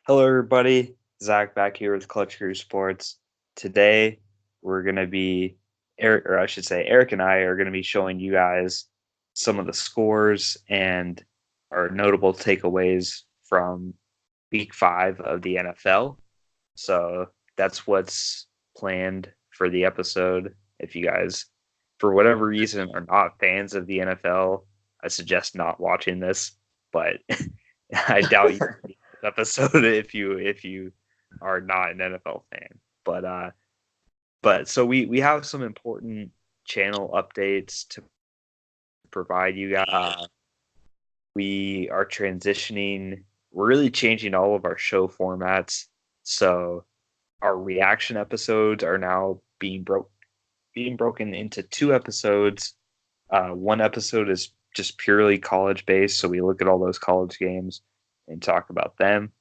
Hello, everybody. Zach back here with Clutch Crew Sports. Today, we're going to be, Eric, or I should say, Eric and I are going to be showing you guys some of the scores and our notable takeaways from week 5 of the NFL. So that's what's planned for the episode. If you guys, for whatever reason, are not fans of the NFL, I suggest not watching this, but I doubt you episode if you are not an NFL fan. But so we have some important channel updates to provide you guys. We are transitioning. We're really changing all of our show formats. So our reaction episodes are now being broken into 2 episodes. One episode is just purely college based, so we look at all those college games and talk about them.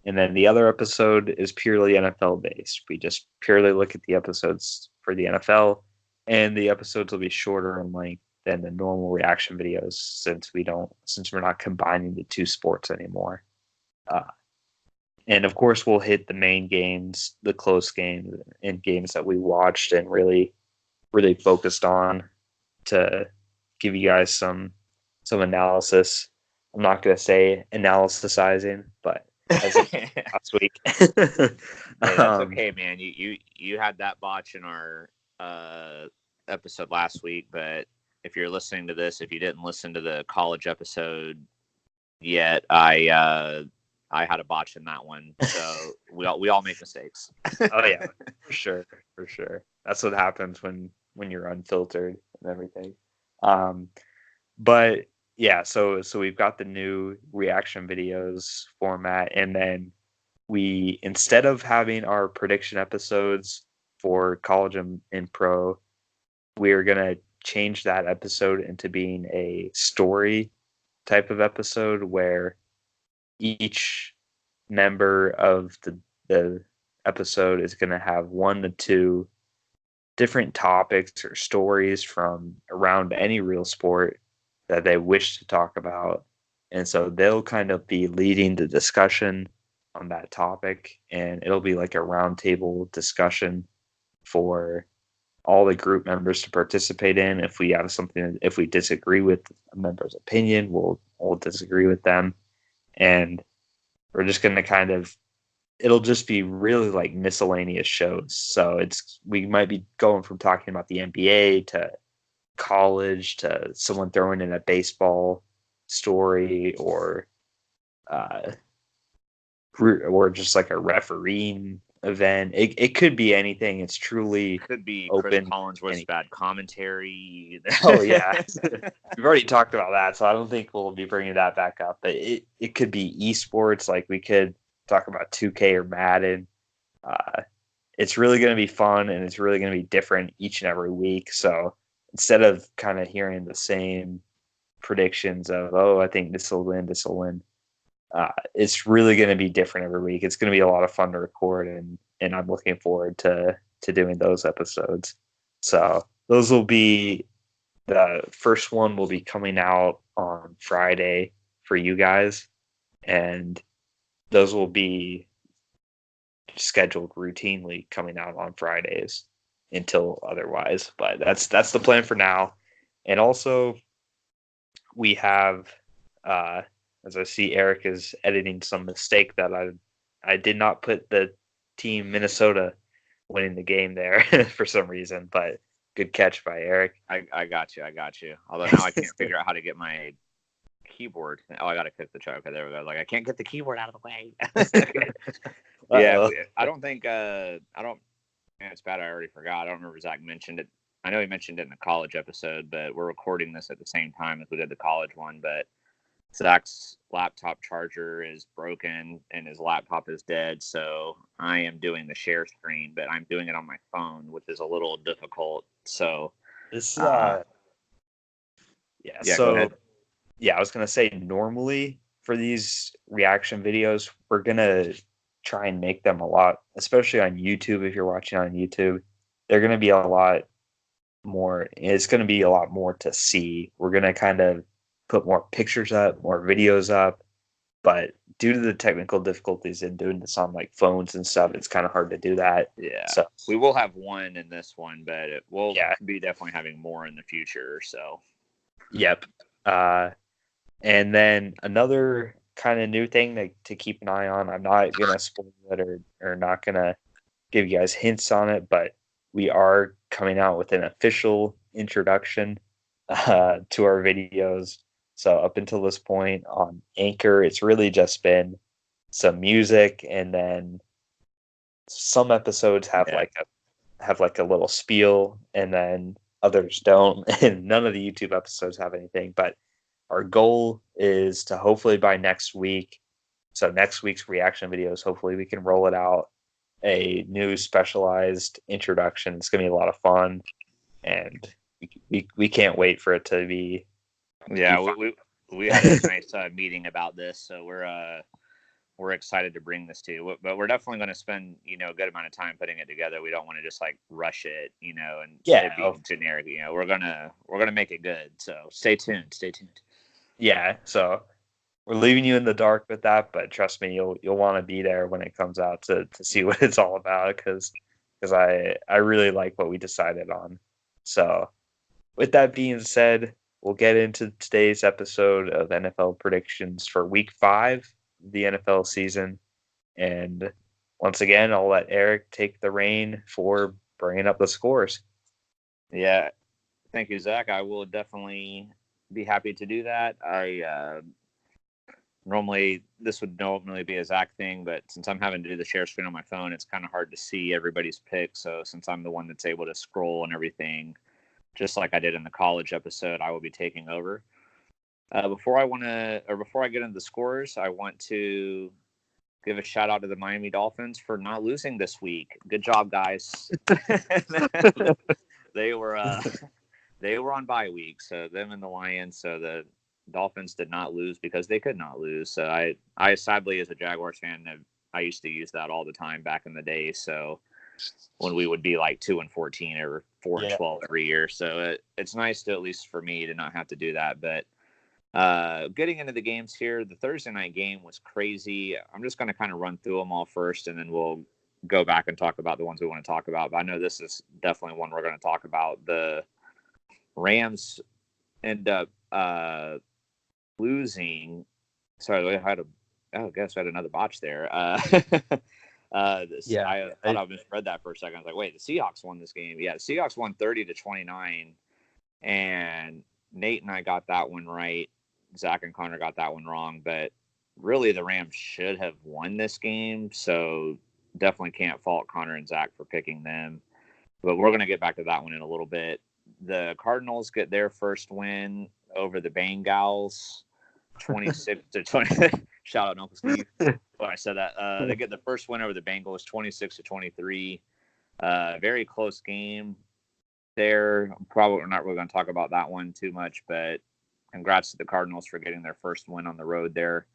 And then the other episode is purely NFL based. We just purely look at the episodes for the NFL, and the episodes will be shorter in length than the normal reaction videos since we're not combining the 2 sports anymore. Uh, and of course, we'll hit the main games, the close games, and games that we watched and really focused on to give you guys some analysis. I'm not going to say analysisizing, but as last week. Hey, that's okay, man. You had that botch in our episode last week, but if you're listening to this, if you didn't listen to the college episode yet, I had a botch in that one. So we all make mistakes. Oh yeah, for sure. That's what happens when you're unfiltered and everything. But yeah, so we've got the new reaction videos format, and then we, instead of having our prediction episodes for college and pro, we're gonna change that episode into being a story type of episode where each member of the episode is gonna have 1 to 2 different topics or stories from around any real sport that they wish to talk about. And so they'll kind of be leading the discussion on that topic, and it'll be like a roundtable discussion for all the group members to participate in. If we disagree with a member's opinion, we'll disagree with them, and we're just going to it'll just be really like miscellaneous shows. So we might be going from talking about the NBA to college to someone throwing in a baseball story, uh, or just like a refereeing event. It could be anything. It's truly Could be Chris open. Collinsworth's bad commentary. Oh yeah, we've already talked about that, so I don't think we'll be bringing that back up. But it could be esports. Like we could talk about 2K or Madden. Uh, it's really going to be fun, and it's really going to be different each and every week. So instead of kind of hearing the same predictions of, oh, I think this will win, it's really going to be different every week. It's going to be a lot of fun to record, and I'm looking forward to doing those episodes. So those will be, the first one will be coming out on Friday for you guys, and those will be scheduled routinely coming out on Fridays until otherwise. But that's the plan for now. And also, we have, as I see Eric is editing some mistake, that I did not put the team Minnesota winning the game there for some reason, but good catch by Eric. I got you. Although now I can't figure out how to get my keyboard. Oh, I got to click the choke. Okay, there we go. Like I can't get the keyboard out of the way. Yeah, I don't think I don't. Man, it's bad. I already forgot. I don't remember if Zach mentioned it. I know he mentioned it in the college episode, but we're recording this at the same time as we did the college one. But Zach's laptop charger is broken and his laptop is dead, so I am doing the share screen, but I'm doing it on my phone, which is a little difficult. So this yeah, yeah, go ahead. Yeah, I was gonna say, normally for these reaction videos, we're gonna try and make them a lot, especially on YouTube. If you're watching on YouTube, they're gonna be a lot more. It's gonna be a lot more to see. We're gonna kind of put more pictures up, more videos up, but due to the technical difficulties in doing this on like phones and stuff, it's kind of hard to do that. Yeah. So we will have one in this one, but we'll yeah. be definitely having more in the future. So. Yep. And then another kind of new thing to keep an eye on. I'm not gonna spoil it or not gonna give you guys hints on it, but we are coming out with an official introduction to our videos. So up until this point on Anchor, it's really just been some music, and then some episodes have like a little spiel, and then others don't, and none of the YouTube episodes have anything. But our goal is to hopefully by next week, so next week's reaction videos, hopefully we can roll it out, a new specialized introduction. It's gonna be a lot of fun, and we can't wait for it to be. Yeah, we had a nice meeting about this, so we're excited to bring this to you. But we're definitely going to spend a good amount of time putting it together. We don't want to just like rush it, and it be generic. We're gonna make it good. So stay tuned. Yeah. So we're leaving you in the dark with that, but trust me, you'll want to be there when it comes out to see what it's all about, because I really like what we decided on. So with that being said, we'll get into today's episode of NFL predictions for Week 5 of the NFL season. And once again, I'll let Eric take the reign for bringing up the scores. Yeah, thank you, Zach. I will definitely be happy to do that. Normally, this would normally be a Zach thing, but since I'm having to do the share screen on my phone, it's kind of hard to see everybody's picks. So since I'm the one that's able to scroll and everything, just like I did in the college episode, I will be taking over. Before I get into the scores, I want to give a shout out to the Miami Dolphins for not losing this week. Good job, guys. They were on bye week, so them and the Lions. So the Dolphins did not lose because they could not lose. So I sadly, as a Jaguars fan, I used to use that all the time back in the day. So when we would be like 2-14 or 4-12 every year. So it's nice to, at least for me, to not have to do that. But getting into the games here, the Thursday night game was crazy. I'm just going to kind of run through them all first, and then we'll go back and talk about the ones we want to talk about. But I know this is definitely one we're going to talk about. The Rams end up losing. Sorry, I guess I had another botch there. I thought I misread that for a second. I was like, wait, the Seahawks won this game. Yeah, the Seahawks won 30-29, and Nate and I got that one right. Zach and Connor got that one wrong, but really the Rams should have won this game, so definitely can't fault Connor and Zach for picking them. But we're going to get back to that one in a little bit. The Cardinals get their first win over the Bengals, 26-20. Shout out to Uncle Steve. Oh, I said that. They get the first win over the Bengals, 26-23. Very close game there. Probably we're not really going to talk about that one too much, but congrats to the Cardinals for getting their first win on the road there.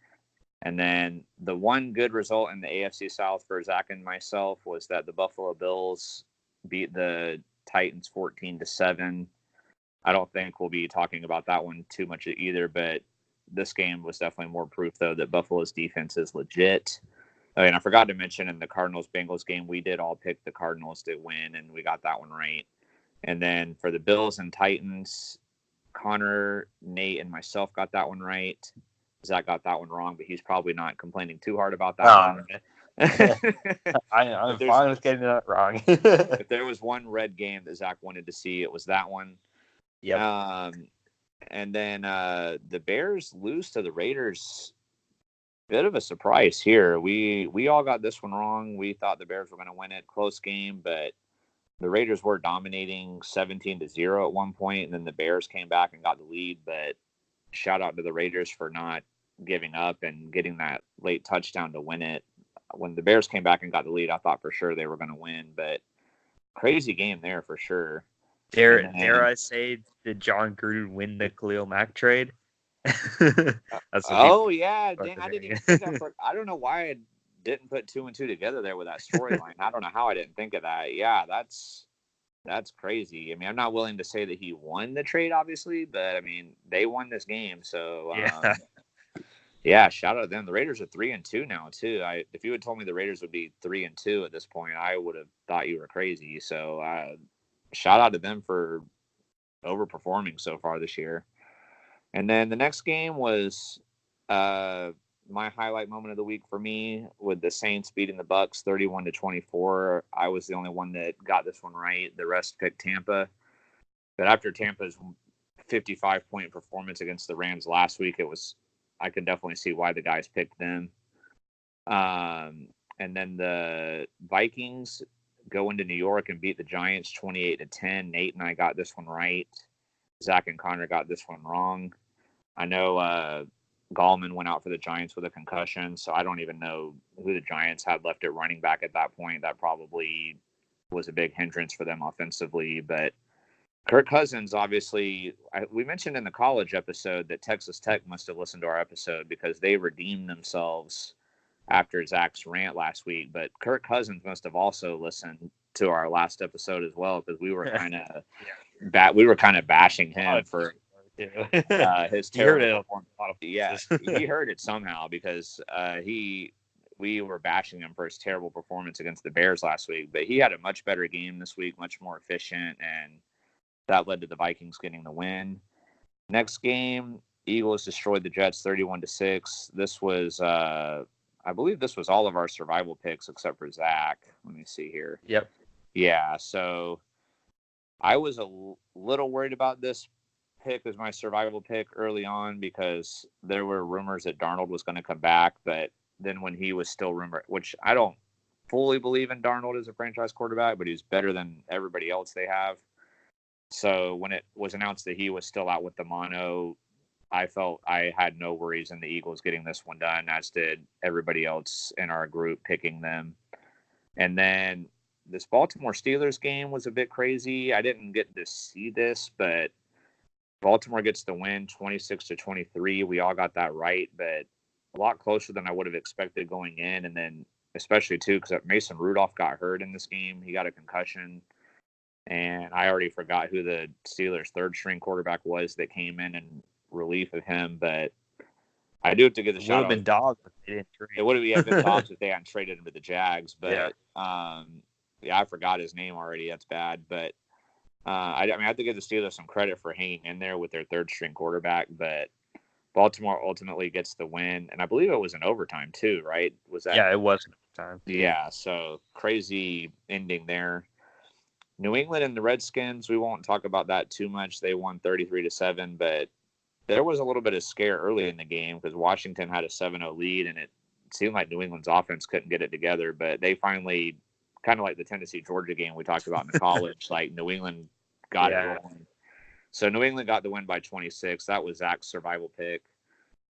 And then the one good result in the AFC South for Zach and myself was that the Buffalo Bills beat the Titans 14-7. I don't think we'll be talking about that one too much either, but this game was definitely more proof, though, that Buffalo's defense is legit. And I forgot to mention in the Cardinals-Bengals game, we did all pick the Cardinals to win, and we got that one right. And then for the Bills and Titans, Connor, Nate, and myself got that one right. Zach got that one wrong, but he's probably not complaining too hard about that one. I'm fine with getting that wrong. If there was one red game that Zach wanted to see, it was that one. Yep. And then the Bears lose to the Raiders. Bit of a surprise here. We all got this one wrong. We thought the Bears were going to win it. Close game, but the Raiders were dominating 17-0 at one point, and then the Bears came back and got the lead. But shout out to the Raiders for not giving up and getting that late touchdown to win it. When the Bears came back and got the lead, I thought for sure they were going to win, but crazy game there for sure. Dare I say, did John Gruden win the Khalil Mack trade? Yeah, dang, I didn't even think that. I don't know why I didn't put 2 and 2 together there with that storyline. I don't know how I didn't think of that. Yeah, that's crazy. I mean, I'm not willing to say that he won the trade, obviously, but I mean, they won this game, so Yeah, shout out to them. The Raiders are 3-2 now too. If you had told me the Raiders would be 3-2 at this point, I would have thought you were crazy. So shout out to them for overperforming so far this year. And then the next game was my highlight moment of the week for me, with the Saints beating the Bucks 31-24. I was the only one that got this one right. The rest picked Tampa. But after Tampa's 55-point performance against the Rams last week, I could definitely see why the guys picked them. And then the Vikings go into New York and beat the Giants 28-10. Nate and I got this one right. Zach and Connor got this one wrong. I know Gallman went out for the Giants with a concussion, so I don't even know who the Giants had left at running back at that point. That probably was a big hindrance for them offensively. But Kirk Cousins, obviously, we mentioned in the college episode that Texas Tech must have listened to our episode because they redeemed themselves after Zach's rant last week. But Kirk Cousins must have also listened to our last episode as well, because we were kind of bashing him for his terrible performance. Yeah, he heard it somehow, because we were bashing him for his terrible performance against the Bears last week. But he had a much better game this week, much more efficient, and that led to the Vikings getting the win. Next game, Eagles destroyed the Jets 31-6. This was, I believe this was all of our survival picks except for Zach. Let me see here. Yep. Yeah, so I was a little worried about this pick as my survival pick early on, because there were rumors that Darnold was going to come back. But then when he was still rumored, which I don't fully believe in Darnold as a franchise quarterback, but he's better than everybody else they have. So when it was announced that he was still out with the mono, I felt I had no worries in the Eagles getting this one done, as did everybody else in our group picking them. And then this Baltimore Steelers game was a bit crazy. I didn't get to see this, but Baltimore gets the win 26-23. We all got that right, but a lot closer than I would have expected going in. And then especially too, because Mason Rudolph got hurt in this game. He got a concussion. And I already forgot who the Steelers' third-string quarterback was that came in relief of him. But I do have to give the shout out. It would have been Dobbs if they didn't trade. It would have been Dobbs if they hadn't traded him to the Jags. But I forgot his name already. That's bad. But I have to give the Steelers some credit for hanging in there with their third-string quarterback. But Baltimore ultimately gets the win, and I believe it was in overtime too, right? Was that? Yeah, it was in overtime. Yeah. So crazy ending there. New England and the Redskins, we won't talk about that too much. They won 33-7, but there was a little bit of scare early in the game because Washington had a 7-0 lead, and it seemed like New England's offense couldn't get it together. But they finally, kind of like the Tennessee-Georgia game we talked about in the college, like New England got it rolling. So New England got the win by 26. That was Zach's survival pick.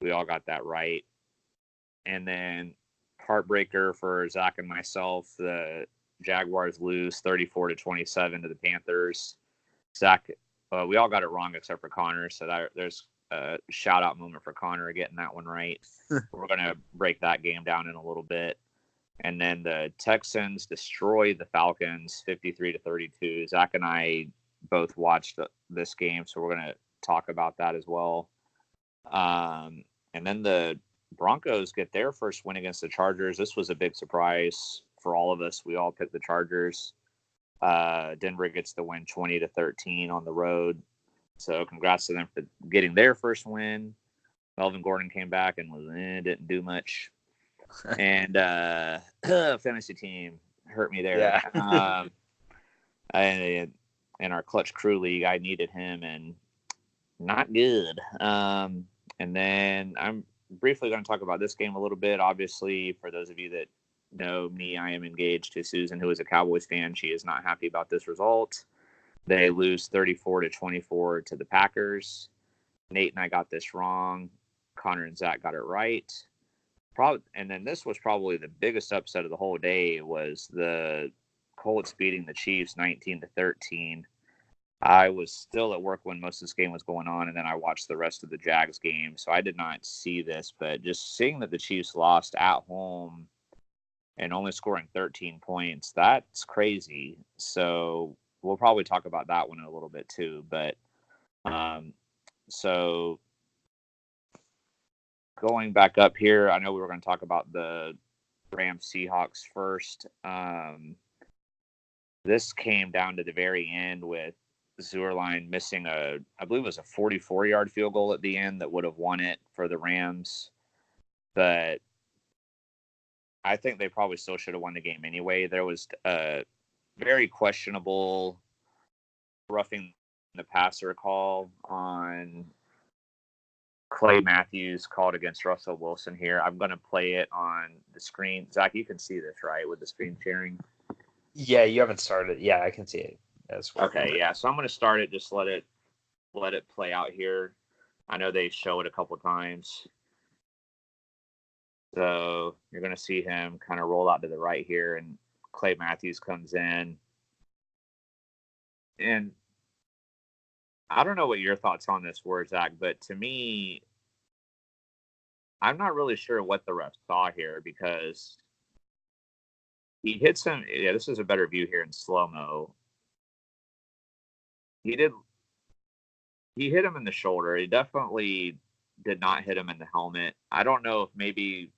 We all got that right. And then heartbreaker for Zach and myself, the Jaguars lose 34-27 to the Panthers. Zach, we all got it wrong except for Connor, so there's a shout out moment for Connor getting that one right. We're going to break that game down in a little bit. And then the Texans destroy the Falcons 53-32. Zach and I both watched this game, so we're going to talk about that as well. And then the Broncos get their first win against the Chargers. This was a big surprise for all of us. We all picked the Chargers. Denver gets the win 20-13 on the road. So congrats to them for getting their first win. Melvin Gordon came back and didn't do much. And fantasy team hurt me there. Yeah. In our Clutch Crew League, I needed him and not good. And then I'm briefly going to talk about this game a little bit. Obviously, for those of you that know me, I am engaged to Susan, who is a Cowboys fan. She is not happy about this result. They lose 34-24 to the Packers. Nate and I got this wrong. Connor and Zach got it right. And then this was probably the biggest upset of the whole day, was the Colts beating the Chiefs 19-13. I was still at work when most of this game was going on, and then I watched the rest of the Jags game, so I did not see this. But just seeing that the Chiefs lost at home and only scoring 13 points, that's crazy. So we'll probably talk about that one in a little bit too. But so going back up here, I know we were going to talk about the Rams Seahawks first. This came down to the very end with Zuerlein missing I believe it was a 44-yard field goal at the end that would have won it for the Rams. But I think they probably still should have won the game anyway. There was a very questionable roughing the passer call on Clay Matthews called against Russell Wilson here. I'm going to play it on the screen. Zach, you can see this, right, with the screen sharing? Yeah, you haven't started. Yeah, I can see it. Okay, yeah. So I'm going to start it. Just let it play out here. I know they show it a couple times. So you're going to see him kind of roll out to the right here, and Clay Matthews comes in. And I don't know what your thoughts on this were, Zach, but to me, I'm not really sure what the ref saw here because he hits him. Yeah, this is a better view here in slow-mo. He hit him in the shoulder. He definitely did not hit him in the helmet. I don't know if maybe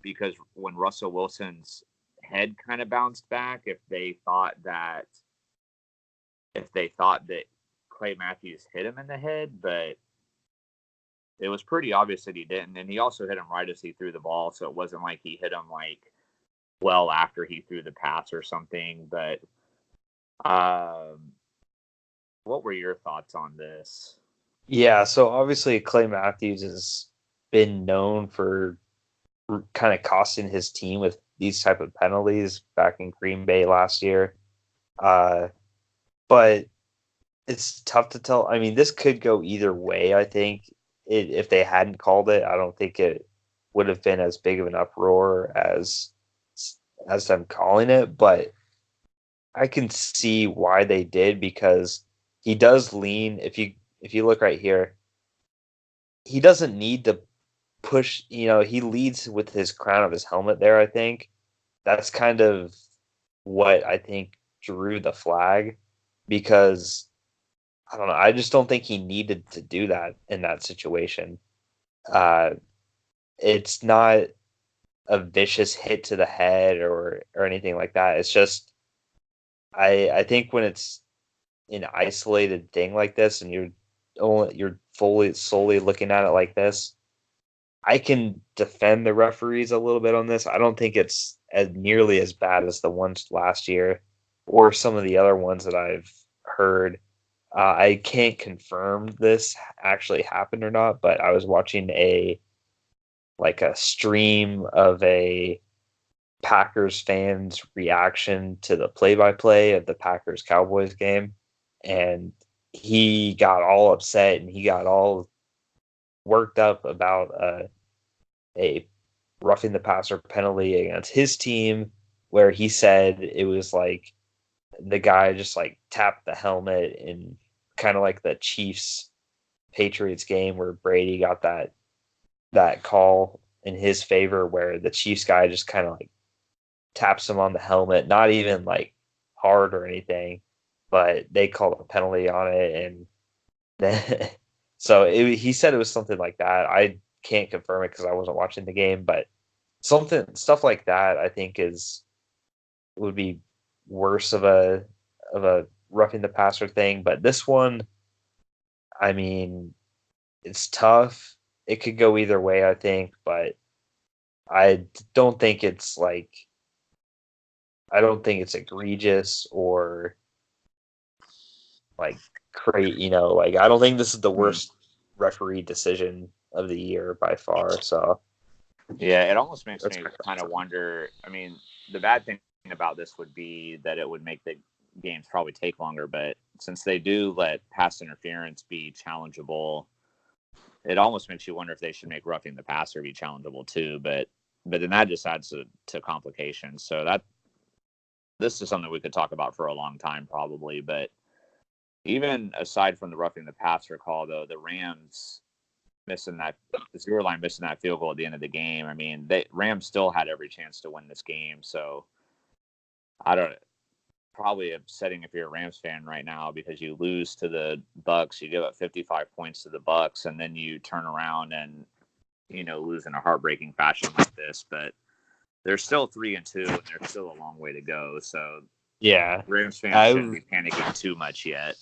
because when Russell Wilson's head kind of bounced back, if they thought that Clay Matthews hit him in the head, but it was pretty obvious that he didn't. And he also hit him right as he threw the ball, so it wasn't like he hit him like well after he threw the pass or something. But what were your thoughts on this? Yeah, so obviously Clay Matthews has been known for kind of costing his team with these type of penalties back in Green Bay last year. But it's tough to tell. I mean, this could go either way, I think. If they hadn't called it, I don't think it would have been as big of an uproar as them calling it, but I can see why they did because he does lean. If you look right here, he doesn't need to push. He leads with his crown of his helmet there. I think that's kind of what I think drew the flag because I don't know. I just don't think he needed to do that in that situation. Uh, it's not a vicious hit to the head or anything like that. It's just I think when it's an isolated thing like this and you're fully solely looking at it like this, I can defend the referees a little bit on this. I don't think it's as nearly as bad as the ones last year or some of the other ones that I've heard. I can't confirm this actually happened or not, but I was watching a stream of a Packers fans' reaction to the play-by-play of the Packers Cowboys game, and he got all upset and he got all worked up about a roughing the passer penalty against his team, where he said it was like the guy just like tapped the helmet in kind of like the Chiefs Patriots game where Brady got that call in his favor where the Chiefs guy just kind of like taps him on the helmet, not even like hard or anything, but they called a penalty on it, and then he said it was something like that. I can't confirm it because I wasn't watching the game, but stuff like that I think would be worse of a roughing the passer thing. But this one, I mean, it's tough. It could go either way, I think, but I don't think it's like I don't think it's egregious or like like I don't think this is the worst referee decision of the year by far. So yeah, it almost makes me kind of wonder. I mean, the bad thing about this would be that it would make the games probably take longer, but since they do let pass interference be challengeable, it almost makes you wonder if they should make roughing the passer be challengeable too. But then that just adds to complications. So this is something we could talk about for a long time probably. But even aside from the roughing the passer call, though, the Rams the 0 line missing that field goal at the end of the game. I mean, Rams still had every chance to win this game. So probably upsetting if you're a Rams fan right now because you lose to the Bucks, you give up 55 points to the Bucks, and then you turn around and lose in a heartbreaking fashion like this. But they're still 3-2, and there's still a long way to go. So yeah, Rams fans shouldn't be panicking too much yet.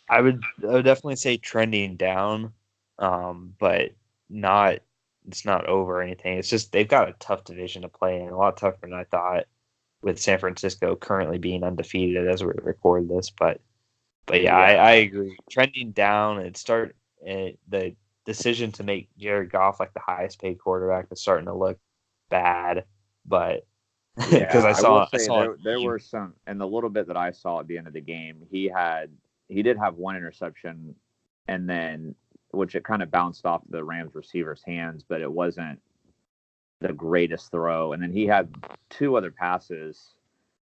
I would definitely say trending down, but not. It's not over or anything. It's just they've got a tough division to play in, a lot tougher than I thought, with San Francisco currently being undefeated as we record this. But yeah, I agree. Trending down and the decision to make Jared Goff like the highest paid quarterback is starting to look bad. But because I saw there were some, and the little bit that I saw at the end of the game, he did have one interception, and then which it kind of bounced off the Rams receiver's hands, but it wasn't the greatest throw. And then he had two other passes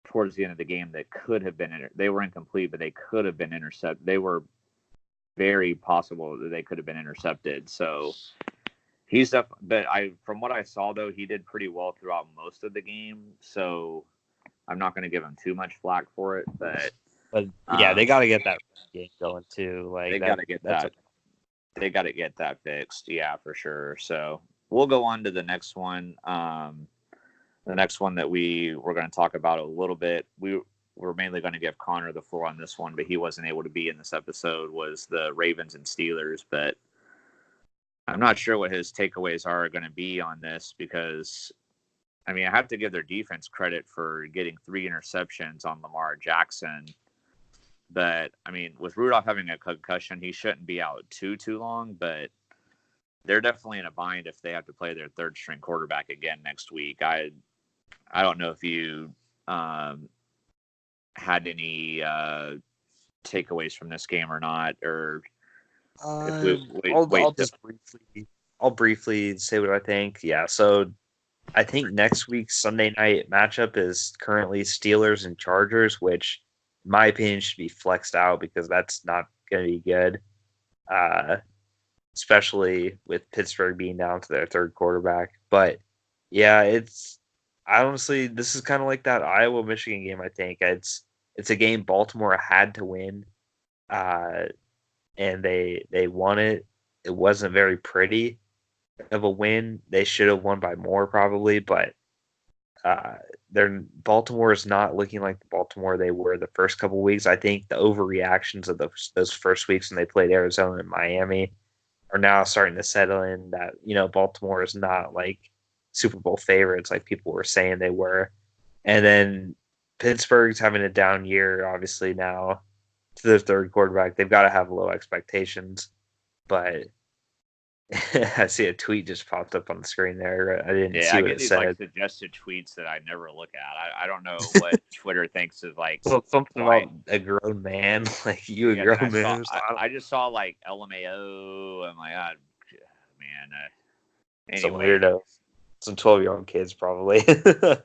towards the end of the game that could have been they were incomplete, but they could have been intercepted. They were very possible that they could have been intercepted. So but from what I saw though, he did pretty well throughout most of the game. So I'm not going to give him too much flack for it, but yeah, they got to get that game going too. Like they got to get that. They got to get that fixed. Yeah, for sure. So we'll go on to the next one. The next one that we're going to talk about a little bit. We're mainly going to give Connor the floor on this one, but he wasn't able to be in this episode, was the Ravens and Steelers. But I'm not sure what his takeaways are going to be on this because, I mean, I have to give their defense credit for getting 3 interceptions on Lamar Jackson. But, I mean, with Rudolph having a concussion, he shouldn't be out too long. But they're definitely in a bind if they have to play their third-string quarterback again next week. I don't know if you had any takeaways from this game or not, or I'll briefly say what I think. Yeah, so I think next week's Sunday night matchup is currently Steelers and Chargers, which in my opinion should be flexed out because that's not going to be good, especially with Pittsburgh being down to their third quarterback. But yeah, this is kind of like that Iowa-Michigan game. I think it's a game Baltimore had to win, and they won it. It wasn't very pretty of a win. They should have won by more probably, but Baltimore is not looking like the Baltimore they were the first couple of weeks. I think the overreactions of those first weeks when they played Arizona and Miami are now starting to settle in. That Baltimore is not like Super Bowl favorites like people were saying they were, and then Pittsburgh's having a down year obviously now to their third quarterback. They've got to have low expectations, but I see a tweet just popped up on the screen there. I didn't see what it said. Like suggested tweets that I never look at. I don't know what Twitter thinks is like. So something about a grown man, like you, a grown man. I just saw like LMAO. I'm like, man. Anyway. Some weirdo, some 12-year-old kids probably, because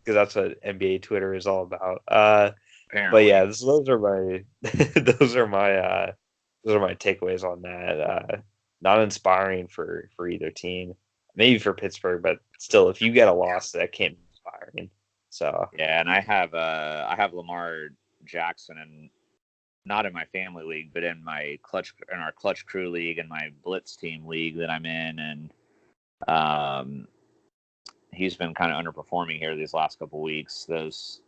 that's what NBA Twitter is all about. But yeah, those are my takeaways on that. Not inspiring for either team. Maybe for Pittsburgh, but still, if you get a loss, that can't be inspiring. So yeah, and I have Lamar Jackson, and not in my family league, but in our Clutch Crew league and my Blitz team league that I'm in, and he's been kind of underperforming here these last couple weeks. Those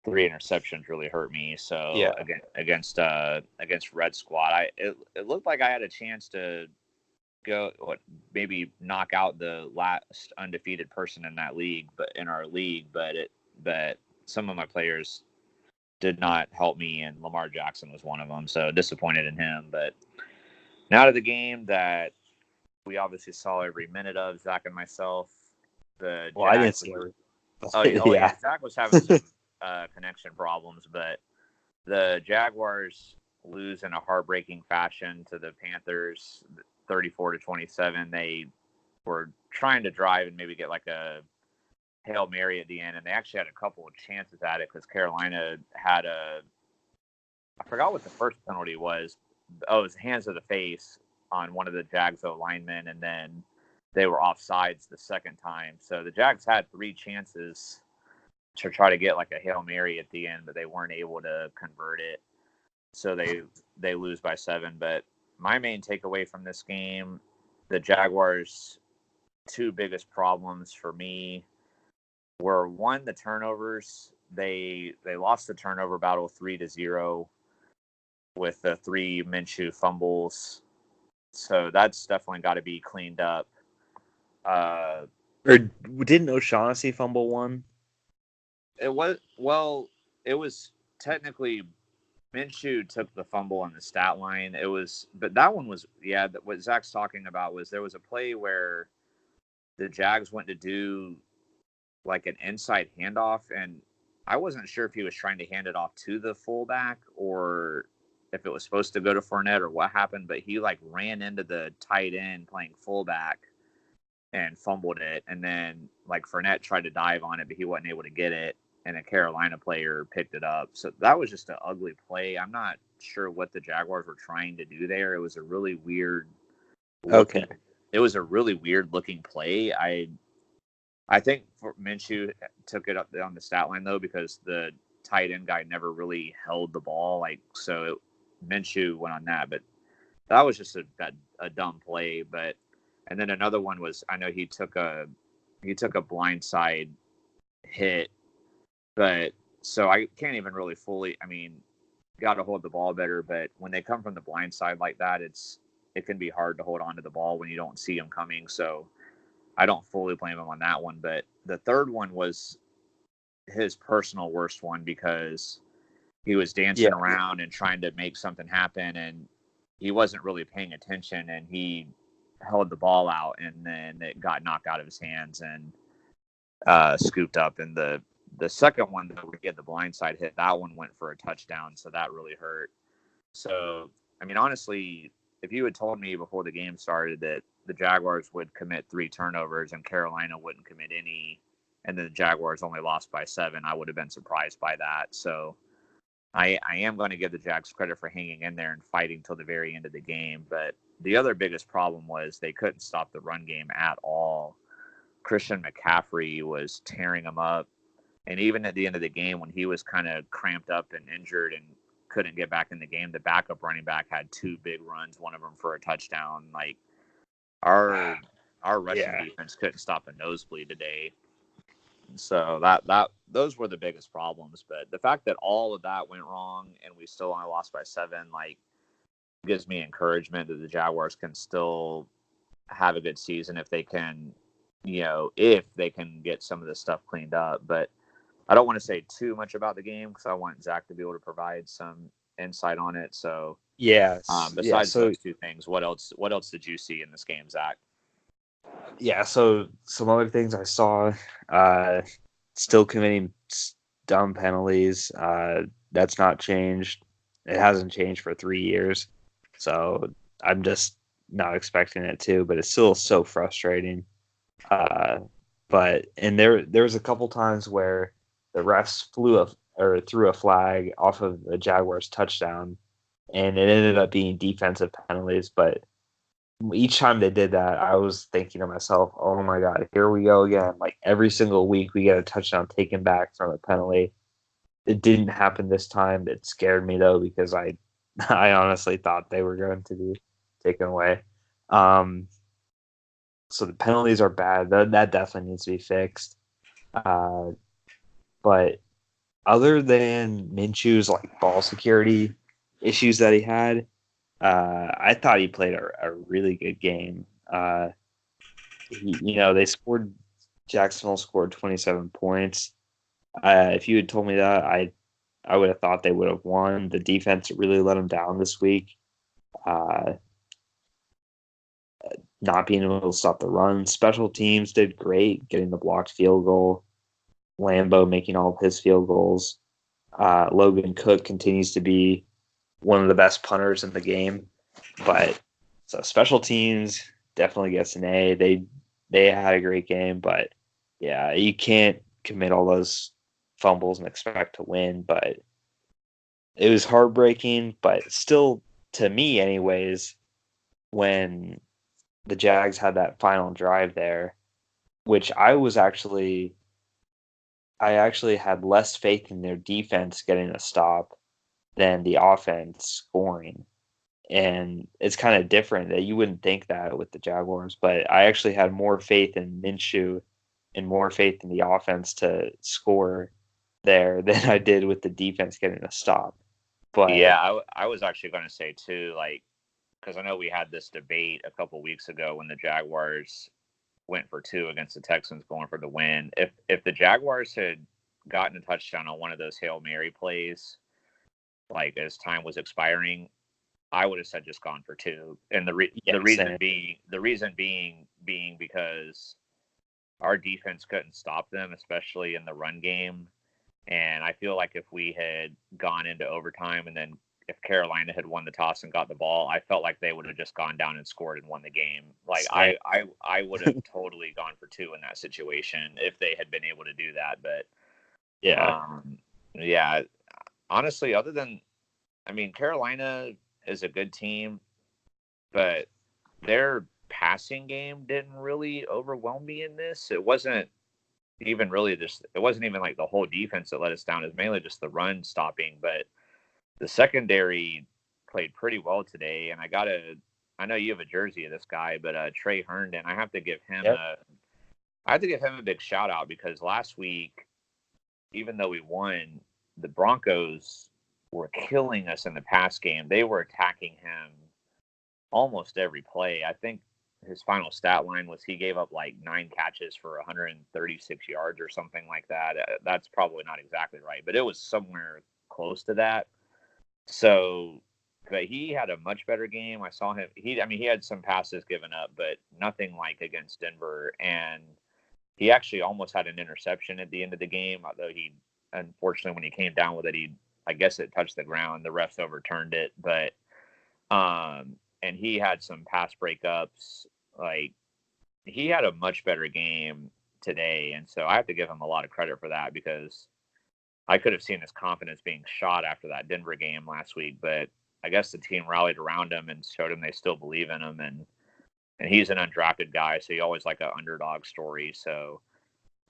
3 interceptions really hurt me. So yeah, against Red Squad, it looked like I had a chance to maybe knock out the last undefeated person in that league, but some of my players did not help me, and Lamar Jackson was one of them. So disappointed in him. But now to the game that we obviously saw every minute of, Zach and myself. I didn't see it. Yeah, Zach was having some connection problems, but the Jaguars lose in a heartbreaking fashion to the Panthers, 34-27. They were trying to drive and maybe get like a Hail Mary at the end, and they actually had a couple of chances at it because Carolina had I forgot what the first penalty was. Oh, it was hands to the face on one of the Jags linemen, and then they were offsides the second time. So the Jags had 3 chances to try to get like a Hail Mary at the end, but they weren't able to convert it. So they lose by 7. But my main takeaway from this game the Jaguars' two biggest problems for me were, one, the turnovers. They lost the turnover battle 3-0 with the 3 Minshew fumbles. So that's definitely got to be cleaned up. Or didn't O'Shaughnessy fumble one? It was technically Minshew took the fumble on the stat line. But that one was, what Zach's talking about was there was a play where the Jags went to do like an inside handoff, and I wasn't sure if he was trying to hand it off to the fullback or if it was supposed to go to Fournette or what happened, but he like ran into the tight end playing fullback and fumbled it, and then like Fournette tried to dive on it, but he wasn't able to get it, and a Carolina player picked it up. So that was just an ugly play. I'm not sure what the Jaguars were trying to do there. It was a really weird looking. Okay. It was a really weird looking play. I think Minshew took it up on the stat line though, because the tight end guy never really held the ball. Minshew went on that, but that was just a dumb play. But and then another one was, I know he took a blindside hit, but so I can't even really fully. I mean, got to hold the ball better. But when they come from the blind side like that, it can be hard to hold on to the ball when you don't see them coming. So I don't fully blame him on that one. But the third one was his personal worst one, because he was dancing around and trying to make something happen, and he wasn't really paying attention, and he held the ball out, and then it got knocked out of his hands and scooped up. And the second one that we get the blindside hit, that one went for a touchdown, so that really hurt. So, I mean, honestly, if you had told me before the game started that the Jaguars would commit 3 turnovers and Carolina wouldn't commit any, and then the Jaguars only lost by 7, I would have been surprised by that. So I am going to give the Jags credit for hanging in there and fighting till the very end of the game. But the other biggest problem was they couldn't stop the run game at all. Christian McCaffery was tearing them up. And even at the end of the game, when he was kind of cramped up and injured and couldn't get back in the game, the backup running back had 2 big runs, one of them for a touchdown. Like, our rushing defense couldn't stop a nosebleed today. So those were the biggest problems. But the fact that all of that went wrong and we still only lost by 7, like, gives me encouragement that the Jaguars can still have a good season if they can, if they can get some of this stuff cleaned up. But I don't want to say too much about the game because I want Zach to be able to provide some insight on it. So besides those 2 things, what else did you see in this game, Zach? Yeah, so some other things I saw, still committing dumb penalties. That's not changed. It hasn't changed for 3 years. So I'm just not expecting it to, but it's still so frustrating. And there was a couple times where the refs threw a flag off of the Jaguars touchdown, and it ended up being defensive penalties. But each time they did that, I was thinking to myself, oh my God, here we go again. Like, every single week we get a touchdown taken back from a penalty. It didn't happen this time. It scared me though, because I honestly thought they were going to be taken away. So the penalties are bad. That definitely needs to be fixed. But other than Minshew's like ball security issues that he had, I thought he played a really good game. Jacksonville scored 27 points. If you had told me that, I would have thought they would have won. The defense really let them down this week. Not being able to stop the run. Special teams did great, getting the blocked field goal. Lambeau making all of his field goals. Logan Cook continues to be one of the best punters in the game. But so special teams definitely gets an A. They had a great game, but yeah, you can't commit all those fumbles and expect to win. But it was heartbreaking, but still, to me anyways, when the Jags had that final drive there, which I actually had less faith in their defense getting a stop than the offense scoring. And it's kind of different that you wouldn't think that with the Jaguars, but I actually had more faith in Minshew and more faith in the offense to score there than I did with the defense getting a stop. But Yeah, I was actually going to say too, like, because I know we had this debate a couple weeks ago when the Jaguars went for 2 against the Texans going for the win. If the Jaguars had gotten a touchdown on one of those Hail Mary plays, like as time was expiring, I would have said just gone for 2. And yeah, the reason being because our defense couldn't stop them, especially in the run game. And I feel like if we had gone into overtime and then if Carolina had won the toss and got the ball, I felt like they would have just gone down and scored and won the game. Like I would have totally gone for 2 in that situation if they had been able to do that. But yeah, honestly, I mean, Carolina is a good team, but their passing game didn't really overwhelm me in this. It wasn't even like the whole defense that let us down. It was mainly just the run stopping, but the secondary played pretty well today. And I know you have a jersey of this guy, but Trey Herndon, I have to give him a big shout out because last week, even though we won, the Broncos were killing us in the pass game. They were attacking him almost every play. I think his final stat line was he gave up like 9 catches for 136 yards or something like that. That's probably not exactly right, but it was somewhere close to that. So, but he had a much better game. I saw him. He had some passes given up, but nothing like against Denver. And he actually almost had an interception at the end of the game, although unfortunately, when he came down with it, I guess it touched the ground. The refs overturned it, but and he had some pass breakups. Like, he had a much better game today, and so I have to give him a lot of credit for that because I could have seen his confidence being shot after that Denver game last week, but I guess the team rallied around him and showed him they still believe in him, and he's an undrafted guy, so you always like an underdog story. So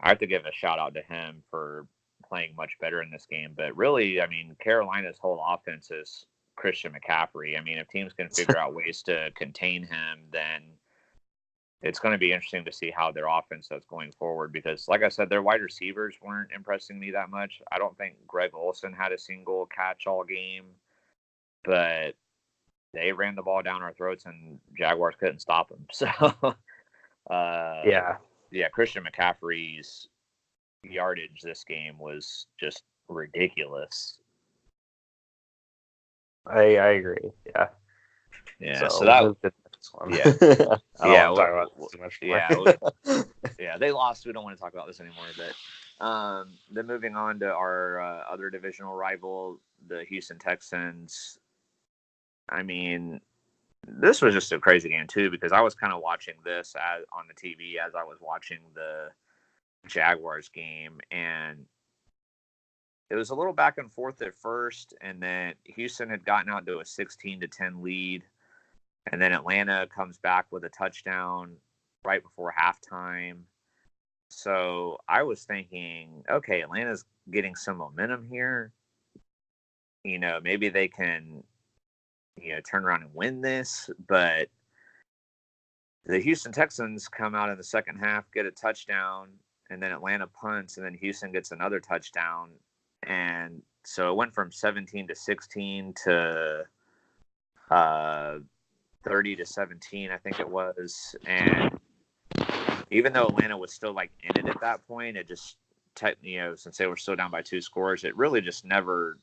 I have to give a shout out to him for playing much better in this game. But really, I mean, Carolina's whole offense is Christian McCaffery. I mean, if teams can figure out ways to contain him, then it's going to be interesting to see how their offense does going forward because, like I said, their wide receivers weren't impressing me that much. I don't think Greg Olsen had a single catch all game, but they ran the ball down our throats and Jaguars couldn't stop them. So, Christian McCaffrey's yardage this game was just ridiculous. I agree. Yeah. Yeah. So that. Yeah. I don't want to talk about this too much more. Yeah. They lost. We don't want to talk about this anymore. But then moving on to our other divisional rival, the Houston Texans. I mean, this was just a crazy game too because I was kind of watching this on the TV as I was watching the Jaguars game, and it was a little back and forth at first, and then Houston had gotten out to a 16-10 lead. And then Atlanta comes back with a touchdown right before halftime. So I was thinking, okay, Atlanta's getting some momentum here. You know, maybe they can, turn around and win this. But the Houston Texans come out in the second half, get a touchdown, and then Atlanta punts, and then Houston gets another touchdown. And so it went from 17-16 to 30-17, I think it was. And even though Atlanta was still like in it at that point, it just, since they were still down by 2 scores, it really just never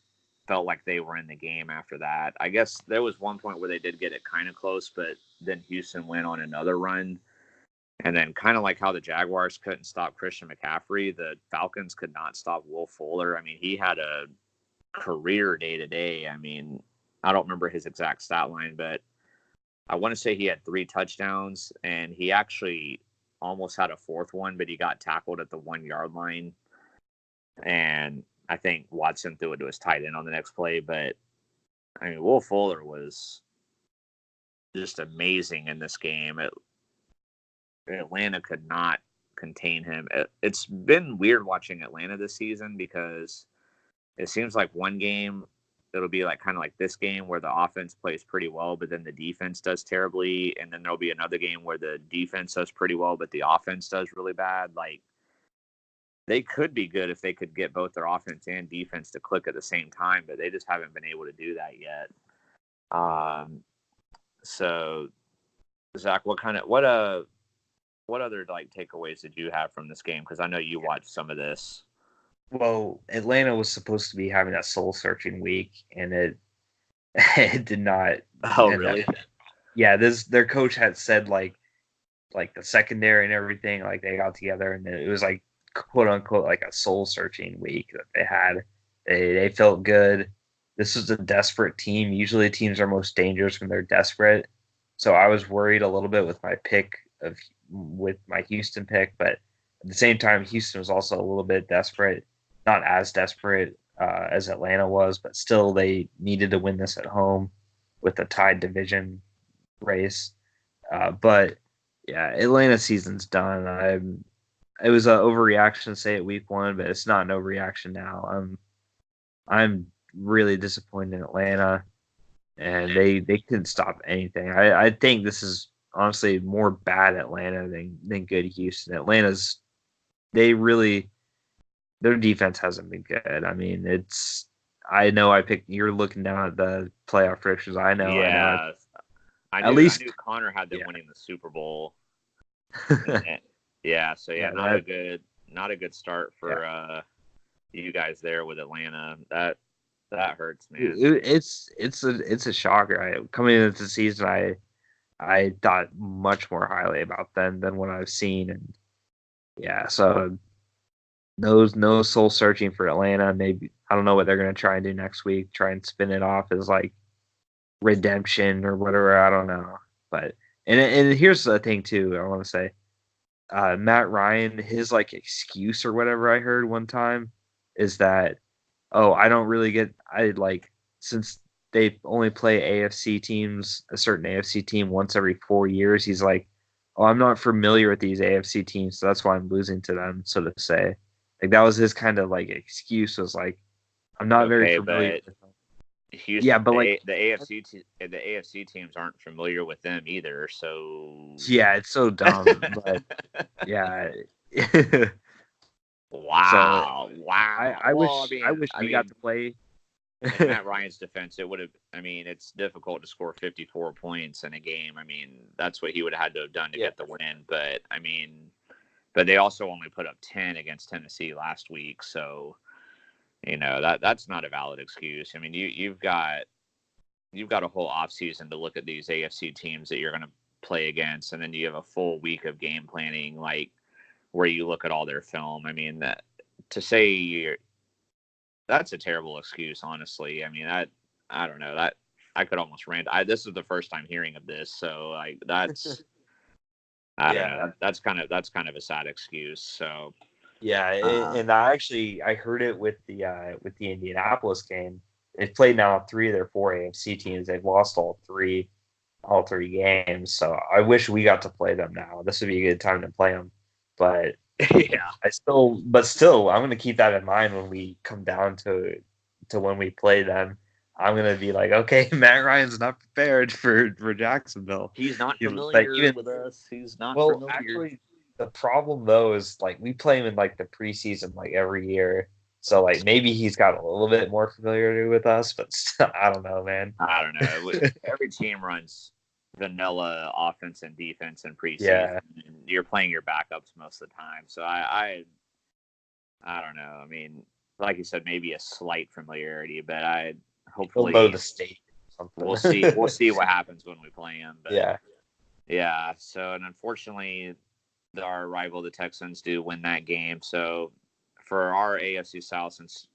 felt like they were in the game after that. I guess there was one point where they did get it kind of close, but then Houston went on another run. And then kind of like how the Jaguars couldn't stop Christian McCaffrey, the Falcons could not stop Will Fuller. I mean, he had a career day-to-day. I mean, I don't remember his exact stat line, but I want to say he had 3 touchdowns, and he actually almost had a 4th one, but he got tackled at the 1-yard line. And I think Watson threw it to his tight end on the next play. But, I mean, Will Fuller was just amazing in this game. Atlanta could not contain him. It's been weird watching Atlanta this season because it seems like one game it'll be like kind of like this game where the offense plays pretty well, but then the defense does terribly, and then there'll be another game where the defense does pretty well, but the offense does really bad. Like they could be good if they could get both their offense and defense to click at the same time, but they just haven't been able to do that yet. So Zach, what other like takeaways did you have from this game? Because I know you watched some of this. Well, Atlanta was supposed to be having a soul searching week, and it did not. Oh, really? Yeah, their coach had said like the secondary and everything, like they got together, and it was like quote unquote like a soul searching week that they had. They felt good. This was a desperate team. Usually teams are most dangerous when they're desperate. So I was worried a little bit with my Houston pick, but at the same time, Houston was also a little bit desperate, not as desperate as Atlanta was, but still they needed to win this at home with a tied division race. But yeah, Atlanta's season's done. It was an overreaction to say it week one, but it's not an overreaction now. I'm really disappointed in Atlanta, and they couldn't stop anything. I think this is honestly more bad Atlanta than good Houston. Their defense hasn't been good. I mean, I know you're looking down at the playoff predictions. I know. I knew Connor had them winning the Super Bowl. Yeah, so not a good start for you guys there with Atlanta. That hurts, man. It's a shocker. Coming into the season, I thought much more highly about them than what I've seen, and yeah, so no soul searching for Atlanta. Maybe I don't know what they're gonna try and do next week. Try and spin it off as like redemption or whatever. I don't know, but and here's the thing too. I want to say, Matt Ryan, his like excuse or whatever I heard one time is that, oh, since they only play AFC teams, a certain AFC team once every 4 years. He's like, oh, I'm not familiar with these AFC teams, so that's why I'm losing to them, so to say. Like that was his kind of like excuse, was like, I'm not very familiar with them. Houston, yeah, but like the AFC teams aren't familiar with them either. So yeah, it's so dumb. But yeah. Wow! I wish we got to play. In Matt Ryan's defense, it would have. I mean, it's difficult to score 54 points in a game. I mean, that's what he would have had to have done to get the win. But I mean, they also only put up 10 against Tennessee last week, so you know that's not a valid excuse. I mean, you've got a whole offseason to look at these AFC teams that you're going to play against, and then you have a full week of game planning, like where you look at all their film. I mean, that's a terrible excuse, honestly. I mean, I don't know, that I could almost rant. This is the first time hearing of this, so like that's I don't know. That's kind of a sad excuse. So yeah, and I heard it with the Indianapolis game. They've played now 3 of their 4 AFC teams. They've lost all three games. So I wish we got to play them now. This would be a good time to play them. But yeah, still, I'm gonna keep that in mind when we come down to when we play them. I'm gonna be like, okay, Matt Ryan's not prepared for Jacksonville. He's not familiar with us. He's not familiar. Actually, the problem though is like we play him in like the preseason like every year. So like maybe he's got a little bit more familiarity with us, but still, I don't know, man. I don't know. Every team runs vanilla offense and defense in preseason. Yeah. And you're playing your backups most of the time. So I don't know. I mean, like you said, maybe a slight familiarity, but I hopefully we'll know the state. We'll see. We'll see what happens when we play him. But yeah. So, and unfortunately, our rival, the Texans, do win that game. So, for our AFC South, since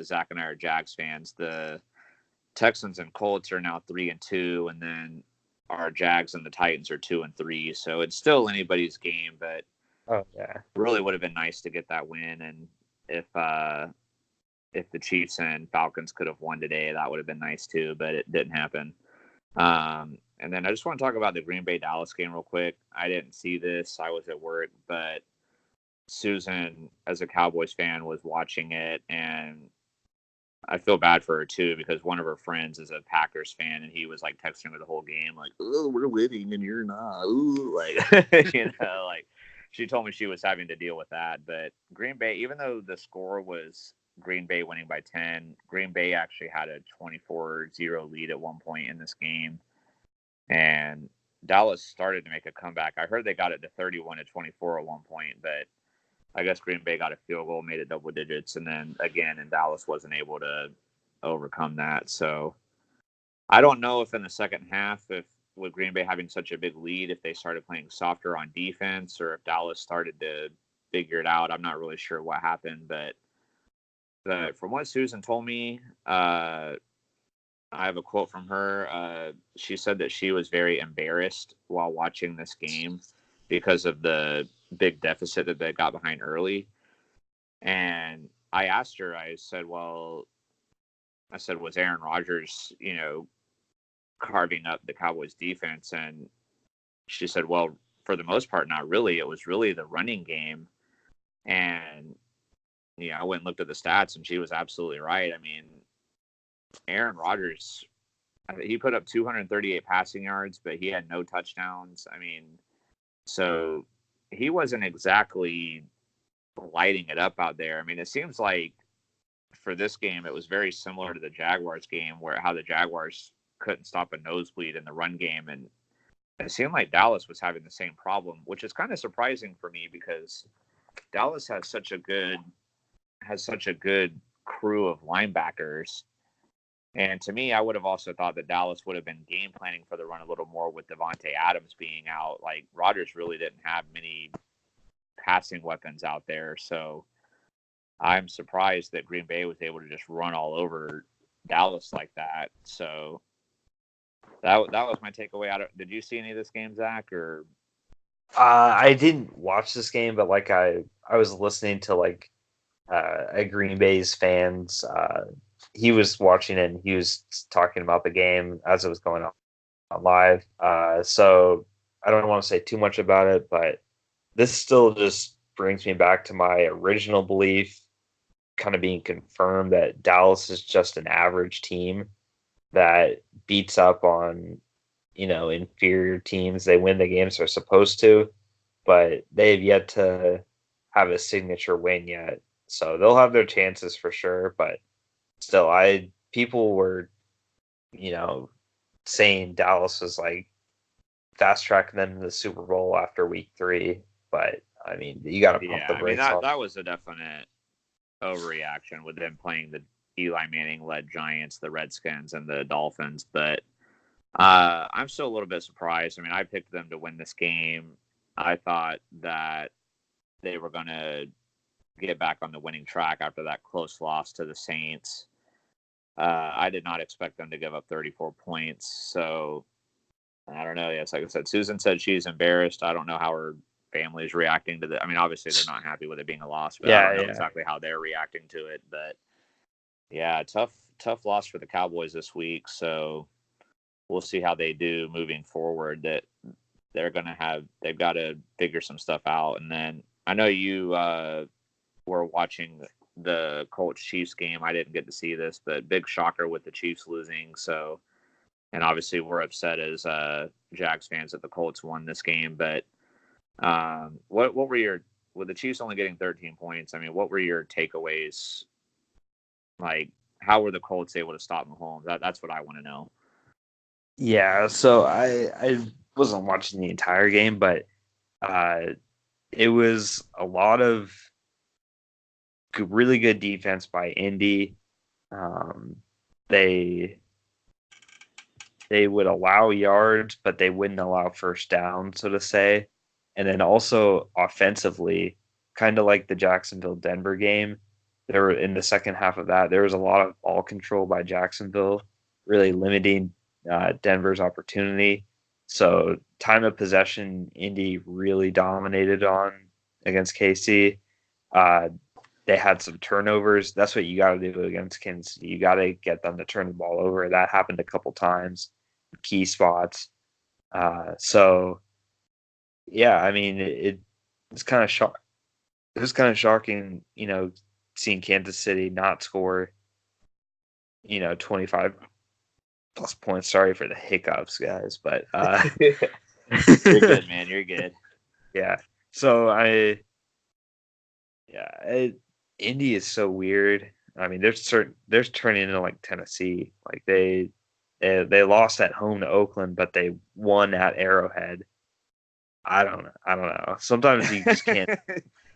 Zach and I are Jags fans, the Texans and Colts are now 3-2, and then our Jags and the Titans are 2-3. So it's still anybody's game, but really would have been nice to get that win. And if the Chiefs and Falcons could have won today, that would have been nice too, but it didn't happen. And then I just want to talk about the Green Bay Dallas game real quick. I didn't see this. I was at work, but Susan, as a Cowboys fan, was watching it, and I feel bad for her too because one of her friends is a Packers fan and he was like texting her the whole game like, "Oh, we're winning and you're not." Ooh, like like she told me she was having to deal with that. But Green Bay, even though the score was Green Bay winning by 10, Green Bay actually had a 24-0 lead at one point in this game, and Dallas started to make a comeback. I heard they got it to 31-24 at one point, but I guess Green Bay got a field goal, made it double digits, and then again, and Dallas wasn't able to overcome that. So I don't know if in the second half, if with Green Bay having such a big lead, if they started playing softer on defense, or if Dallas started to figure it out. I'm not really sure what happened, but from what Susan told me, I have a quote from her. She said that she was very embarrassed while watching this game because of the big deficit that they got behind early. And I asked her, I said, was Aaron Rodgers, carving up the Cowboys defense? And she said, well, for the most part, not really. It was really the running game. And, I went and looked at the stats and she was absolutely right. I mean, Aaron Rodgers, he put up 238 passing yards, but he had no touchdowns. I mean, so he wasn't exactly lighting it up out there. I mean, it seems like for this game, it was very similar to the Jaguars game, where how the Jaguars couldn't stop a nosebleed in the run game, and it seemed like Dallas was having the same problem, which is kind of surprising for me because Dallas has such a good crew of linebackers. And to me, I would have also thought that Dallas would have been game planning for the run a little more with Devontae Adams being out. Like, Rodgers really didn't have many passing weapons out there. So I'm surprised that Green Bay was able to just run all over Dallas like that. So that was my takeaway out of. Did you see any of this game, Zach? Or I didn't watch this game, but like I was listening to like a Green Bay's fans. He was watching it and he was talking about the game as it was going on live. So I don't want to say too much about it, but this still just brings me back to my original belief, kind of being confirmed that Dallas is just an average team that beats up on, inferior teams. They win the games they're supposed to, but they have yet to have a signature win yet. So they'll have their chances for sure, but still, people were, saying Dallas was like fast tracking them to the Super Bowl after week 3. But I mean, you got to pump the brakes on. That was a definite overreaction with them playing the Eli Manning led Giants, the Redskins, and the Dolphins. But I'm still a little bit surprised. I mean, I picked them to win this game. I thought that they were going to get back on the winning track after that close loss to the Saints. I did not expect them to give up 34 points. So I don't know. Yes, like I said, Susan said she's embarrassed. I don't know how her family is reacting to that. I mean, obviously they're not happy with it being a loss, but I don't know exactly how they're reacting to it. But yeah, tough loss for the Cowboys this week. So we'll see how they do moving forward. That they've got to figure some stuff out. And then I know you were watching the Colts Chiefs game. I didn't get to see this, but big shocker with the Chiefs losing. So, and obviously we're upset as Jags fans that the Colts won this game. But what were with the Chiefs only getting 13 points? I mean, what were your takeaways? Like, how were the Colts able to stop Mahomes? That's what I want to know. Yeah, so I wasn't watching the entire game, but it was a lot of really good defense by Indy. They would allow yards, but they wouldn't allow first down, so to say. And then also offensively, kind of like the Jacksonville-Denver game, there were in the second half of that, there was a lot of ball control by Jacksonville, really limiting Denver's opportunity. So time of possession, Indy really dominated on against KC. They had some turnovers. That's what you got to do against Kansas City. You got to get them to turn the ball over. That happened a couple times, key spots. So, yeah, I mean, it's kind of It was kind of shocking, seeing Kansas City not score 25 plus points. Sorry for the hiccups, guys, but you're good, man. You're good. Yeah. So Indy is so weird. I mean, they're turning into like Tennessee. Like they lost at home to Oakland, but they won at Arrowhead. I don't know. Sometimes you just can't.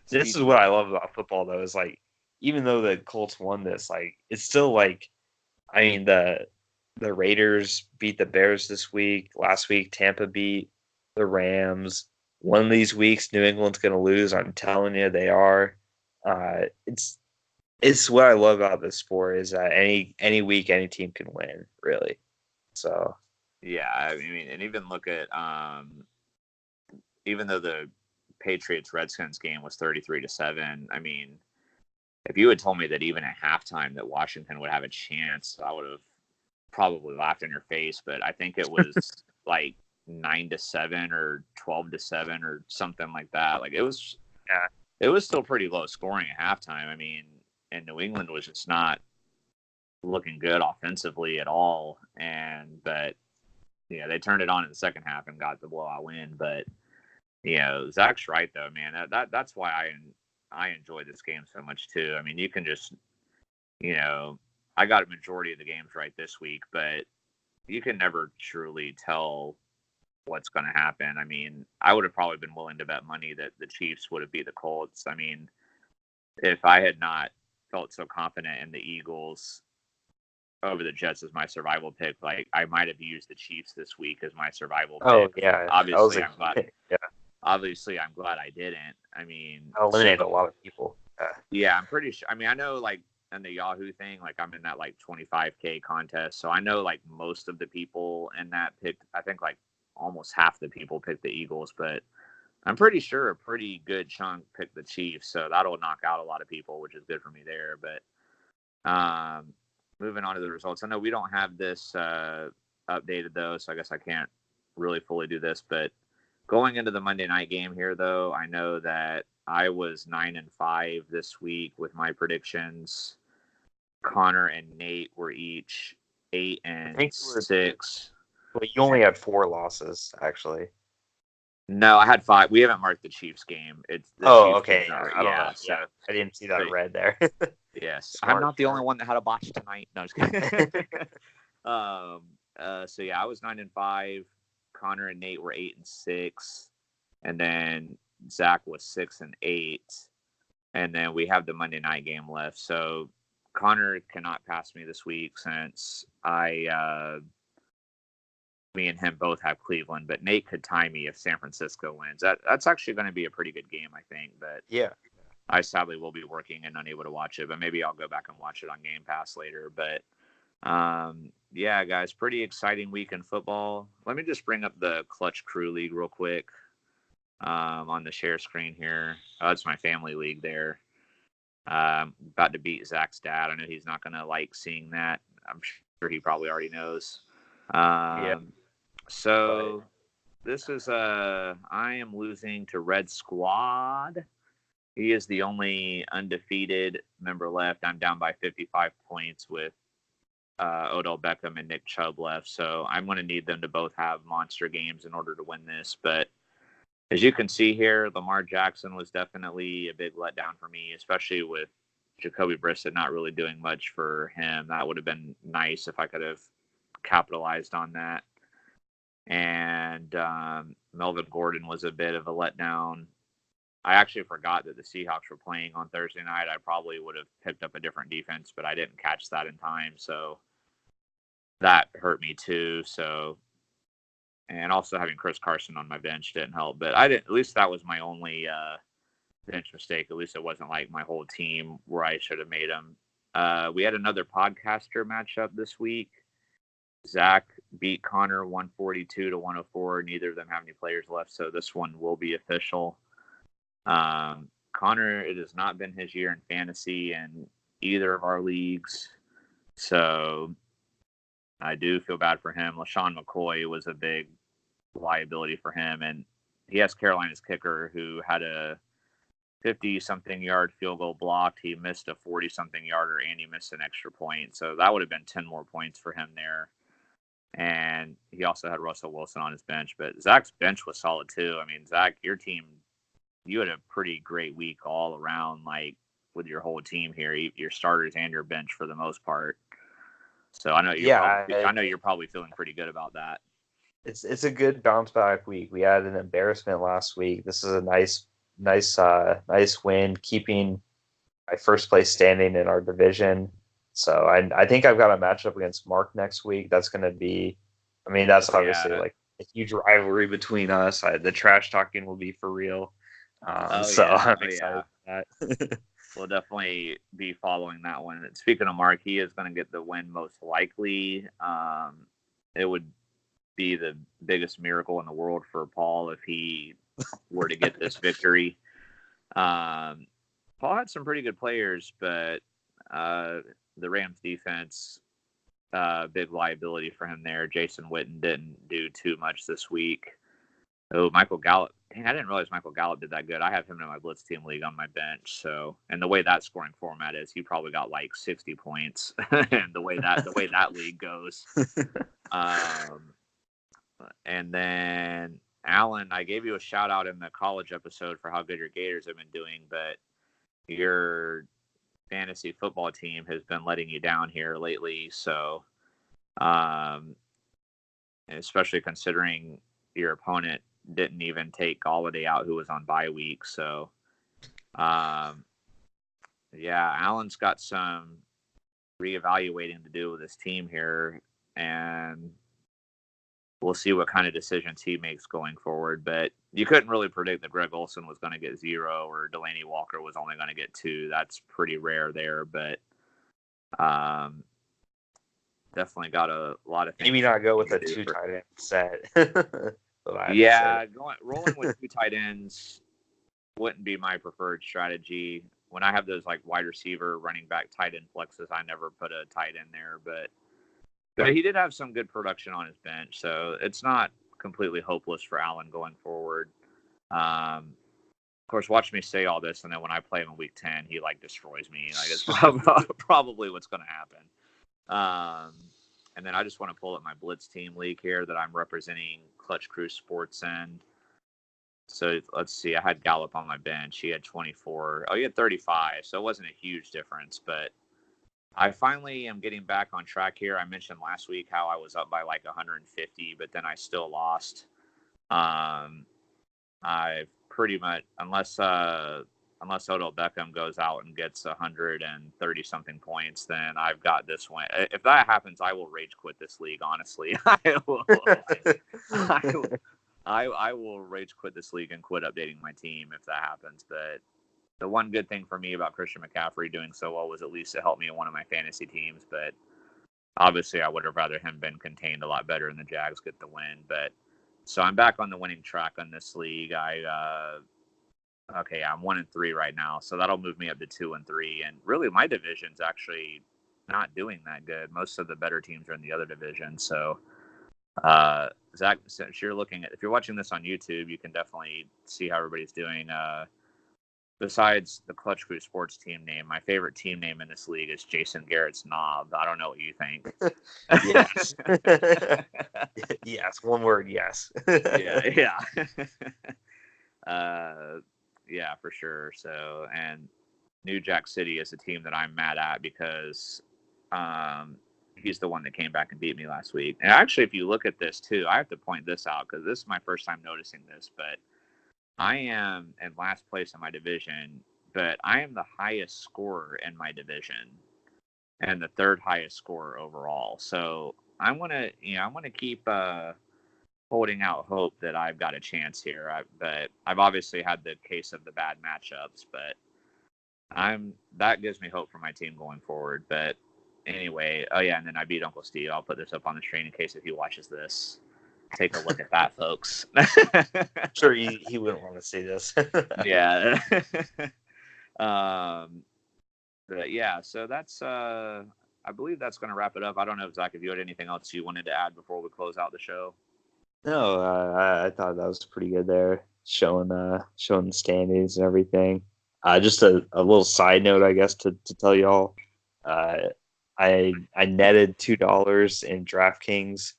This is what I love about football, though, is like even though the Colts won this, like it's still like, I mean, the Raiders beat the Bears this week. Last week, Tampa beat the Rams. One of these weeks, New England's going to lose. I'm telling you, they are. It's what I love about this sport is that any week any team can win, really. So yeah, I mean, and even look at even though the Patriots Redskins game was 33-7, I mean, if you had told me that even at halftime that Washington would have a chance, I would have probably laughed in your face. But I think it was like 9-7 or 12-7 or something like that. Like it was still pretty low scoring at halftime. I mean, and New England was just not looking good offensively at all. But they turned it on in the second half and got the blowout win. But Zach's right though, man. That's why I enjoy this game so much too. I mean, you can just, I got a majority of the games right this week, but you can never truly tell what's going to happen. I mean, I would have probably been willing to bet money that the Chiefs would have beat the Colts. I mean, if I had not felt so confident in the Eagles over the Jets as my survival pick, like I might have used the Chiefs this week as my survival pick. Oh yeah, obviously I'm glad. Yeah. Obviously, I'm glad I didn't. I mean, I eliminated a lot of people. Yeah, I'm pretty sure. I mean, I know like in the Yahoo thing, like I'm in that like 25K contest, so I know like most of the people in that picked. I think like almost half the people picked the Eagles, but I'm pretty sure a pretty good chunk picked the Chiefs. So that'll knock out a lot of people, which is good for me there. But moving on to the results, I know we don't have this updated though, so I guess I can't really fully do this, but. Going into the Monday night game here, though, I know that I was 9-5 this week with my predictions. Connor and Nate were each 8-6. Well, you only had 4 losses, actually. No, I had 5. We haven't marked the Chiefs game. It's the Chiefs okay. Yeah, so I didn't see that red there. Yes, I'm not the only one that had a botch tonight. No, just kidding. So yeah, I was 9-5. Connor and Nate were 8-6, and then Zach was 6-8, and then we have the Monday night game left. So Connor cannot pass me this week since me and him both have Cleveland, but Nate could tie me if San Francisco wins. That's actually going to be a pretty good game, I think. But yeah, I sadly will be working and unable to watch it, but maybe I'll go back and watch it on Game Pass later. But yeah, guys, pretty exciting week in football. Let me just bring up the Clutch Crew League real quick on the share screen here. Oh, it's my family league there. About to beat Zach's dad. I know he's not going to like seeing that. I'm sure he probably already knows. So this is I am losing to Red Squad. He is the only undefeated member left. I'm down by 55 points with Odell Beckham and Nick Chubb left. So I'm going to need them to both have monster games in order to win this. But as you can see here, Lamar Jackson was definitely a big letdown for me, especially with Jacoby Brissett not really doing much for him. That would have been nice if I could have capitalized on that. And Melvin Gordon was a bit of a letdown. I actually forgot that the Seahawks were playing on Thursday night. I probably would have picked up a different defense, but I didn't catch that in time. So that hurt me too. So, and also having Chris Carson on my bench didn't help, but at least that was my only bench mistake. At least it wasn't like my whole team where I should have made them. We had another podcaster matchup this week. Zach beat Connor 142-104. Neither of them have any players left, so this one will be official. Connor, it has not been his year in fantasy in either of our leagues, so I do feel bad for him. LaShawn McCoy was a big liability for him, and he has Carolina's kicker who had a 50-something yard field goal blocked. He missed a 40-something yarder, and he missed an extra point. So that would have been 10 more points for him there. And he also had Russell Wilson on his bench. But Zach's bench was solid, too. I mean, Zach, your team, you had a pretty great week all around, like, with your whole team here, your starters and your bench for the most part. So I know you're probably feeling pretty good about that. It's a good bounce back week. We had an embarrassment last week. This is a nice win, keeping my first place standing in our division. So I think I've got a matchup against Mark next week. That's going to be, I mean, that's obviously like a huge rivalry between us. The trash talking will be for real. I'm excited for that. We'll definitely be following that one. Speaking of Mark, he is going to get the win most likely. It would be the biggest miracle in the world for Paul if he were to get this victory. Paul had some pretty good players, but the Rams defense, big liability for him there. Jason Witten didn't do too much this week. Oh, Michael Gallup. Dang, I didn't realize Michael Gallup did that good. I have him in my Blitz team league on my bench. So, and the way that scoring format is, he probably got like 60 points. And the way that league goes. And then Alan, I gave you a shout out in the college episode for how good your Gators have been doing, but your fantasy football team has been letting you down here lately. So, especially considering your opponent didn't even take Galladay out, who was on bye week. So, Alan's got some reevaluating to do with his team here, and we'll see what kind of decisions he makes going forward. But you couldn't really predict that Greg Olson was going to get 0 or Delaney Walker was only going to get 2. That's pretty rare there, but definitely got a lot of things. Maybe not go with a 2 tight end set. Rolling with 2 tight ends wouldn't be my preferred strategy. When I have those like wide receiver, running back, tight end flexes, I never put a tight end there, but he did have some good production on his bench, so it's not completely hopeless for Allen going forward. Of course, watch me say all this, and then when I play him in week 10, he like destroys me. Like, it's probably what's going to happen. And then I just want to pull up my Blitz team league here that I'm representing Clutch Crew Sports in. So let's see. I had Gallup on my bench. He had 24. Oh, he had 35. So it wasn't a huge difference. But I finally am getting back on track here. I mentioned last week how I was up by like 150, but then I still lost. I pretty much, unless Odell Beckham goes out and gets 130 something points, then I've got this one. If that happens, I will rage quit this league. Honestly, I will rage quit this league and quit updating my team if that happens. But the one good thing for me about Christian McCaffery doing so well was at least it helped me in one of my fantasy teams. But obviously, I would have rather him been contained a lot better and the Jags get the win. But so I'm back on the winning track on this league. I'm 1-3 right now, so that'll move me up to 2-3. And really, my division's actually not doing that good. Most of the better teams are in the other division. So, Zach, since if you're watching this on YouTube, you can definitely see how everybody's doing. Besides the Clutch Crew Sports team name, my favorite team name in this league is Jason Garrett's Knob. I don't know what you think. Yes. Yes. One word. Yes. Yeah. Yeah, for sure. So, and New Jack City is a team that I'm mad at because he's the one that came back and beat me last week. And actually, if you look at this too, I have to point this out because this is my first time noticing this, but I am in last place in my division, but I am the highest scorer in my division and the third highest scorer overall. So I'm gonna keep holding out hope that I've got a chance here. But I've obviously had the case of the bad matchups, but that gives me hope for my team going forward. But anyway, and then I beat Uncle Steve. I'll put this up on the screen in case if he watches this. Take a look at that, folks. Sure, he wouldn't want to see this. Yeah. But yeah, so that's I believe that's going to wrap it up. I don't know, Zach, if you had anything else you wanted to add before we close out the show. No, I thought that was pretty good there, showing the standings and everything. Just a little side note, I guess, to tell y'all. I netted $2 in DraftKings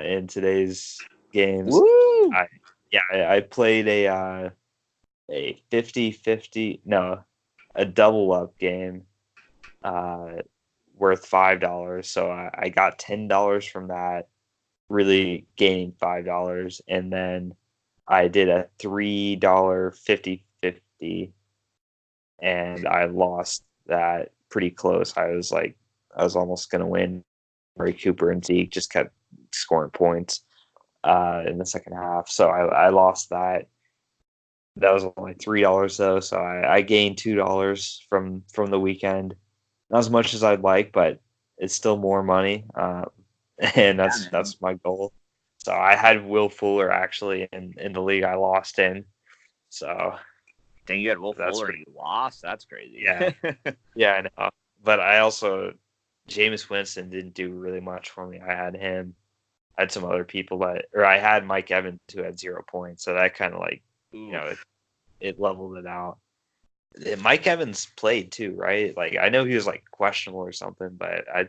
in today's games. Woo! I played a 50-50, no, a double up game worth $5. So I got $10 from that, really gaining $5. And then I did a $3 50-50, and I lost that pretty close. I was almost going to win. Murray Cooper and Zeke just kept scoring points in the second half. So I lost that. That was only $3 though, so I gained $2 from the weekend. Not as much as I'd like, but it's still more money, and that's my goal. So I had Will Fuller actually in the league I lost in. So dang, you had Will Fuller and you lost? That's crazy. Yeah, yeah, I know. But I also Jameis Winston didn't do really much for me. I had him. I had some other people or I had Mike Evans who had 0 points. So that kind of it leveled it out. Mike Evans played too, right? Like I know he was like questionable or something, but I'm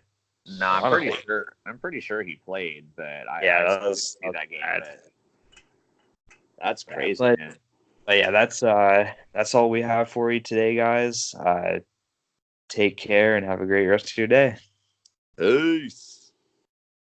pretty sure he played, but I that was that game. Bad. That's crazy, man. But yeah, that's all we have for you today, guys. Take care and have a great rest of your day. Peace.